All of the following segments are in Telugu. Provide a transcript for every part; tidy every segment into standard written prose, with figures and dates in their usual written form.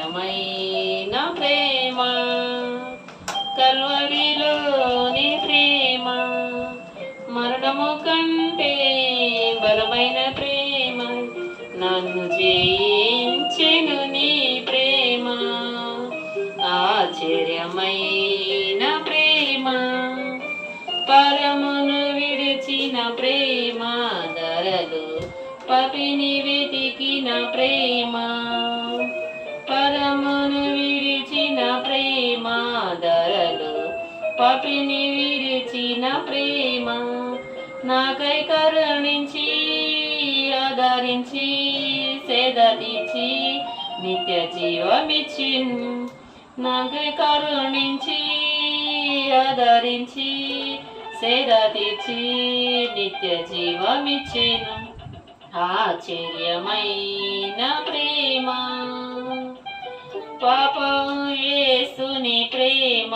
ఆశ్చర్యమైన ప్రేమ కల్వరిలోని ప్రేమ మరణము కంటే బలమైన ప్రేమ నన్ను జయించెను నీ ప్రేమ ఆశ్చర్యమైన ప్రేమ పరమును విడిచిన ప్రేమ ధరలు పపిని వెతికిన ప్రేమ పరమును విడిచిన ప్రేమ ధరలు పపిని విడిచిన ప్రేమ నాకై కరుణించి ఆదరించి సేద తీర్చి నిత్య జీవమిచ్చిన్ నాకై కరుణించి ఆదరించి సేద తీర్చి నిత్య జీవమిచ్చిన్ ఆశ్చర్యమైన ప్రేమ పాపం యేసుని ప్రేమ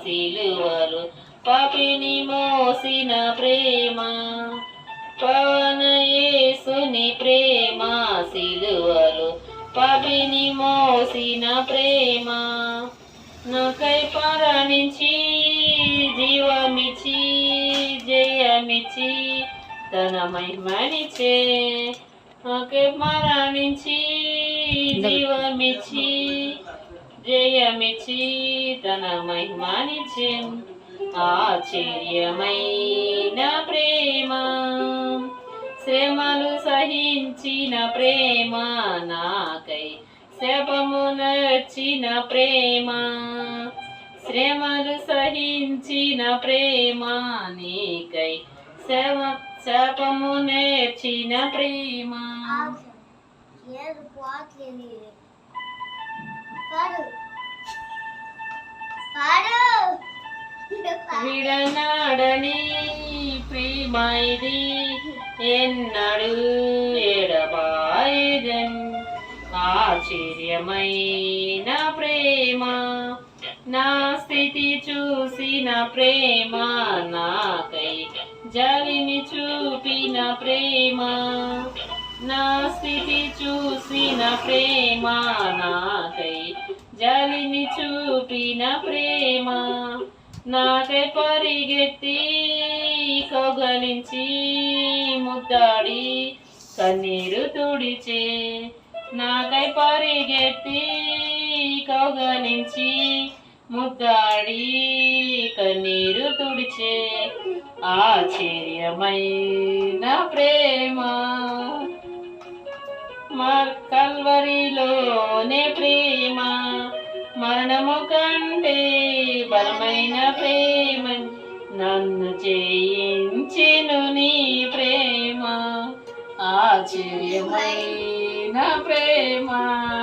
సిలువలు పాపిని మోసిన ప్రేమ పవన యేసుని ప్రేమ సిలువలు పాపిని మోసిన ప్రేమ నాకై మరణించి జీవమిచ్చి జయమిచ్చి తన మహిమనిచ్చే నాకై మరణించి జీవమిచ్చి జయమిచ్చి తన మహిమనిచ్చే ఆశ్చర్యమైన ప్రేమ శ్రమలు సహించిన ప్రేమ నాకై శాపము నచ్చిన ప్రేమ శ్రమలు సహించిన ప్రేమ నీకై శాపము నేర్చిన ప్రేమ విడనాడని ప్రేమ ఇది ఎన్నడు ఎడబాయదన్ ఆశ్చర్యమైన ప్రేమ నా స్థితి చూసిన ప్రేమ నాకై జాలిని చూపిన ప్రేమ నా స్థితి చూసిన ప్రేమ నాకై జాలిని చూపిన ప్రేమ నాకై పరిగెత్తి కౌగలించి ముద్దాడి కన్నీరు తుడిచే నాకై పరిగెత్తి కౌగలించి ముద్దాడి కన్నీరు తుడిచే ఆశ్చర్యమైన ప్రేమ కల్వరిలోనే ప్రేమ మరణము కంటే బలమైన ప్రేమ నన్ను జయించెను నీ ప్రేమ ఆశ్చర్యమైన ప్రేమ